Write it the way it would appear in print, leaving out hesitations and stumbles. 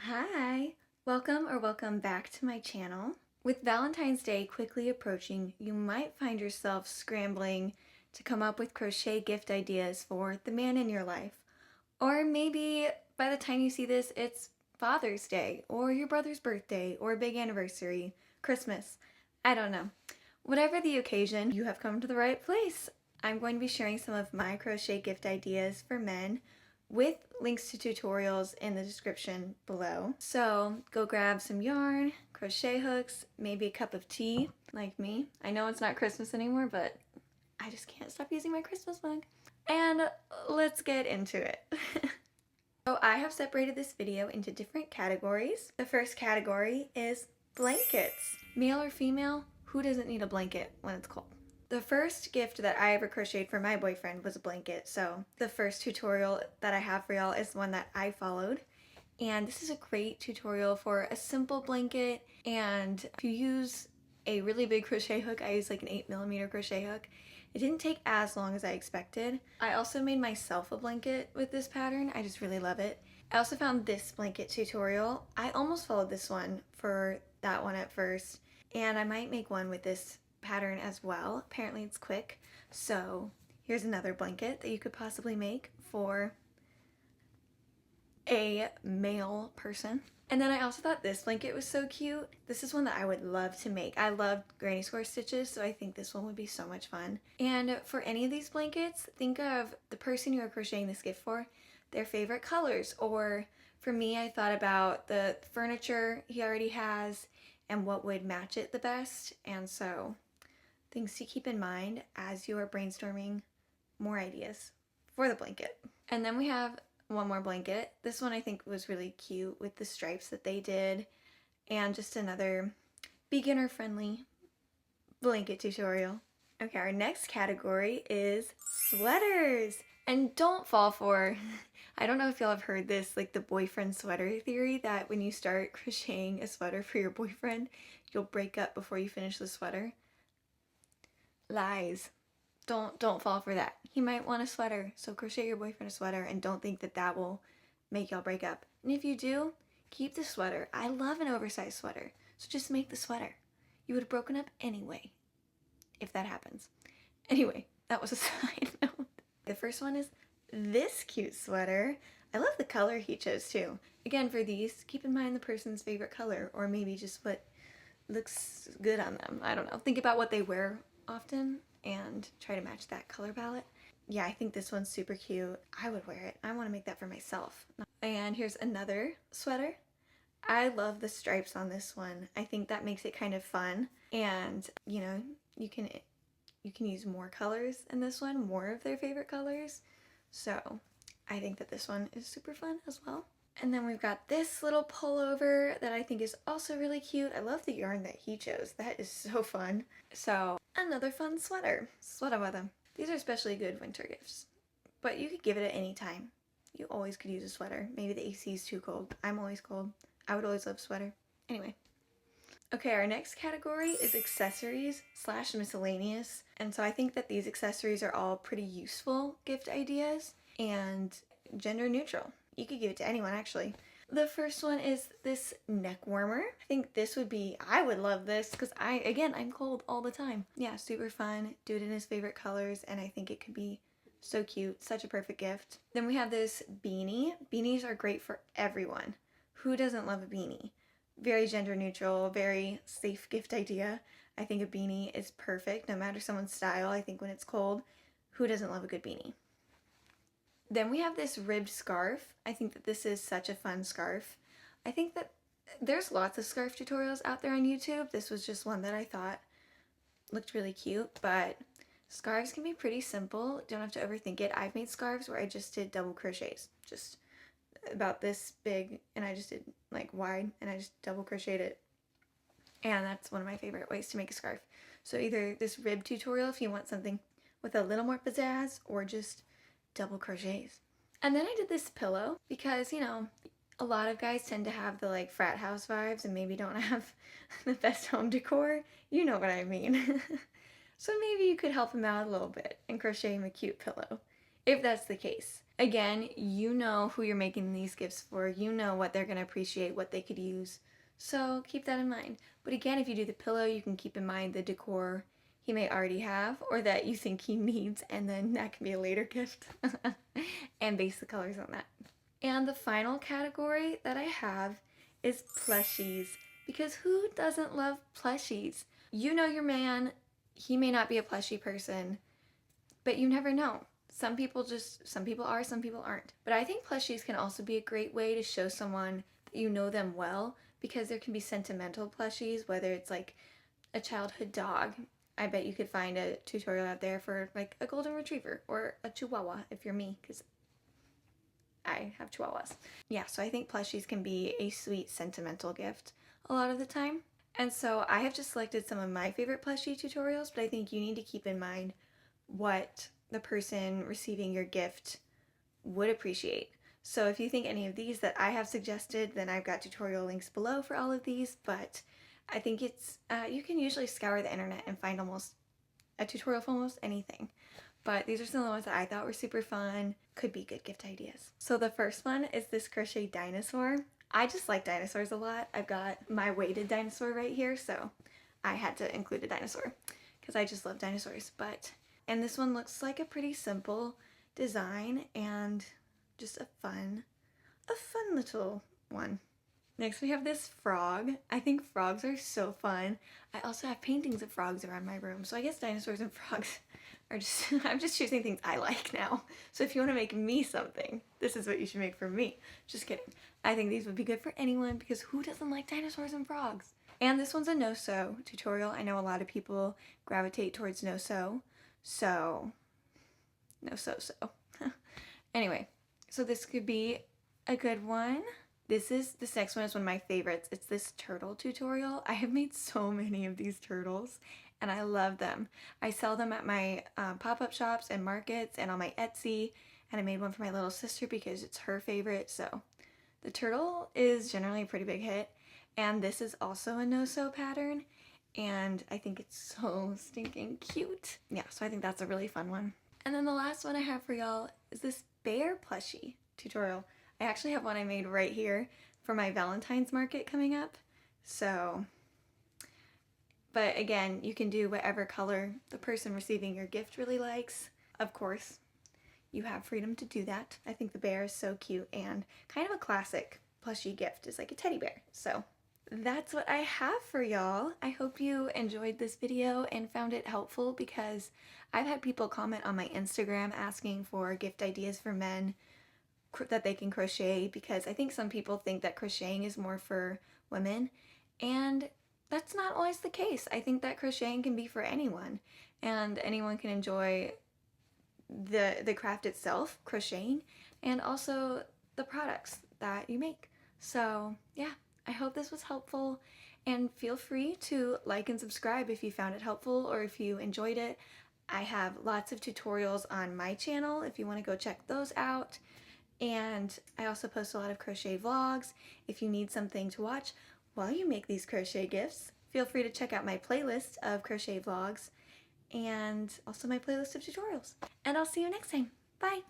Hi! Welcome back to my channel. With Valentine's Day quickly approaching, you might find yourself scrambling to come up with crochet gift ideas for the man in your life. Or maybe by the time you see this, it's Father's Day, or your brother's birthday, or a big anniversary, Christmas. I don't know. Whatever the occasion, you have come to the right place. I'm going to be sharing some of my crochet gift ideas for men with links to tutorials in the description below. So go grab some yarn, crochet hooks, maybe a cup of tea like me. I know it's not Christmas anymore, but I just can't stop using my Christmas mug. And let's get into it. So I have separated this video into different categories. The first category is blankets. Male or female, who doesn't need a blanket when it's cold? The first gift that I ever crocheted for my boyfriend was a blanket, so the first tutorial that I have for y'all is one that I followed. And this is a great tutorial for a simple blanket, and if you use a really big crochet hook, I use like an 8mm crochet hook, it didn't take as long as I expected. I also made myself a blanket with this pattern. I just really love it. I also found this blanket tutorial. I almost followed this one for that one at first, and I might make one with this pattern as well. Apparently it's quick. So here's another blanket that you could possibly make for a male person. And then I also thought this blanket was so cute. This is one that I would love to make. I love granny square stitches, so I think this one would be so much fun. And for any of these blankets, think of the person you are crocheting this gift for, their favorite colors. Or for me, I thought about the furniture he already has and what would match it the best. And so things to keep in mind as you are brainstorming more ideas for the blanket. And then we have one more blanket. This one I think was really cute with the stripes that they did, and just another beginner friendly blanket tutorial. Okay, our next category is sweaters. And don't fall for, I don't know if y'all have heard this, like the boyfriend sweater theory, that when you start crocheting a sweater for your boyfriend, you'll break up before you finish the sweater. Lies. Don't fall for that. He might want a sweater, so crochet your boyfriend a sweater, and don't think that that will make y'all break up. And if you do, keep the sweater. I love an oversized sweater, so just make the sweater. You would have broken up anyway, if that happens. Anyway, that was a side note. The first one is this cute sweater. I love the color he chose too. Again, for these, keep in mind the person's favorite color, or maybe just what looks good on them. I don't know. Think about what they wear often and try to match that color palette. Yeah, I think this one's super cute. I would wear it. I want to make that for myself. And here's another sweater. I love the stripes on this one. I think that makes it kind of fun, and you know, you can use more colors in this one, more of their favorite colors. So I think that this one is super fun as well. And then we've got this little pullover that I think is also really cute. I love the yarn that he chose. That is so fun. So another fun sweater. Sweater weather. These are especially good winter gifts, but you could give it at any time. You always could use a sweater. Maybe the AC is too cold. I'm always cold. I would always love sweater. Anyway. Okay, our next category is accessories / miscellaneous. And so I think that these accessories are all pretty useful gift ideas and gender neutral. You could give it to anyone, actually. The first one is this neck warmer. I think this would be, I would love this because I'm cold all the time. Yeah, super fun. Do it in his favorite colors, and I think it could be so cute. Such a perfect gift. Then we have this beanie. Beanies are great for everyone. Who doesn't love a beanie? Very gender neutral, very safe gift idea. I think a beanie is perfect no matter someone's style. I think when it's cold, who doesn't love a good beanie? Then we have this ribbed scarf. I think that this is such a fun scarf. I think that there's lots of scarf tutorials out there on YouTube. This was just one that I thought looked really cute, but scarves can be pretty simple. Don't have to overthink it. I've made scarves where I just did double crochets, just about this big, and I just did like wide, and I just double crocheted it. And that's one of my favorite ways to make a scarf. So either this rib tutorial if you want something with a little more pizzazz, or just double crochets. And then I did this pillow because, you know, a lot of guys tend to have the like frat house vibes and maybe don't have the best home decor. You know what I mean. So maybe you could help him out a little bit and crochet him a cute pillow, if that's the case. Again, you know who you're making these gifts for. You know what they're going to appreciate, what they could use. So keep that in mind. But again, if you do the pillow, you can keep in mind the decor he may already have or that you think he needs, and then that can be a later gift. And base the colors on that. And the final category that I have is plushies, because who doesn't love plushies? You know your man, he may not be a plushie person, but you never know. Some people are, some people aren't. But I think plushies can also be a great way to show someone that you know them well, because there can be sentimental plushies, whether it's like a childhood dog. I bet you could find a tutorial out there for like a golden retriever or a chihuahua if you're me, because I have chihuahuas. Yeah, so I think plushies can be a sweet sentimental gift a lot of the time. And so I have just selected some of my favorite plushie tutorials, but I think you need to keep in mind what the person receiving your gift would appreciate. So if you think any of these that I have suggested, then I've got tutorial links below for all of these, but I think it's, you can usually scour the internet and find almost a tutorial for almost anything. But these are some of the ones that I thought were super fun, could be good gift ideas. So the first one is this crochet dinosaur. I just like dinosaurs a lot. I've got my weighted dinosaur right here, so I had to include a dinosaur because I just love dinosaurs. And this one looks like a pretty simple design and just a fun little one. Next we have this frog. I think frogs are so fun. I also have paintings of frogs around my room, so I guess dinosaurs and frogs are just, I'm just choosing things I like now. So if you want to make me something, this is what you should make for me. Just kidding. I think these would be good for anyone, because who doesn't like dinosaurs and frogs? And this one's a no-sew tutorial. I know a lot of people gravitate towards no-sew, so no-sew. Anyway, so this could be a good one. This next one is one of my favorites. It's this turtle tutorial. I have made so many of these turtles and I love them. I sell them at my pop-up shops and markets and on my Etsy, and I made one for my little sister because it's her favorite. So the turtle is generally a pretty big hit, and this is also a no-sew pattern, and I think it's so stinking cute. Yeah, so I think that's a really fun one. And then the last one I have for y'all is this bear plushie tutorial. I actually have one I made right here for my Valentine's market coming up. So, but again, you can do whatever color the person receiving your gift really likes. Of course, you have freedom to do that. I think the bear is so cute and kind of a classic plushie gift is like a teddy bear. So that's what I have for y'all. I hope you enjoyed this video and found it helpful, because I've had people comment on my Instagram asking for gift ideas for men that they can crochet, because I think some people think that crocheting is more for women, and that's not always the case. I think that crocheting can be for anyone, and anyone can enjoy the craft itself, crocheting, and also the products that you make. So yeah, I hope this was helpful, and feel free to like and subscribe if you found it helpful or if you enjoyed it. I have lots of tutorials on my channel if you want to go check those out. And I also post a lot of crochet vlogs. If you need something to watch while you make these crochet gifts, feel free to check out my playlist of crochet vlogs and also my playlist of tutorials. And I'll see you next time. Bye!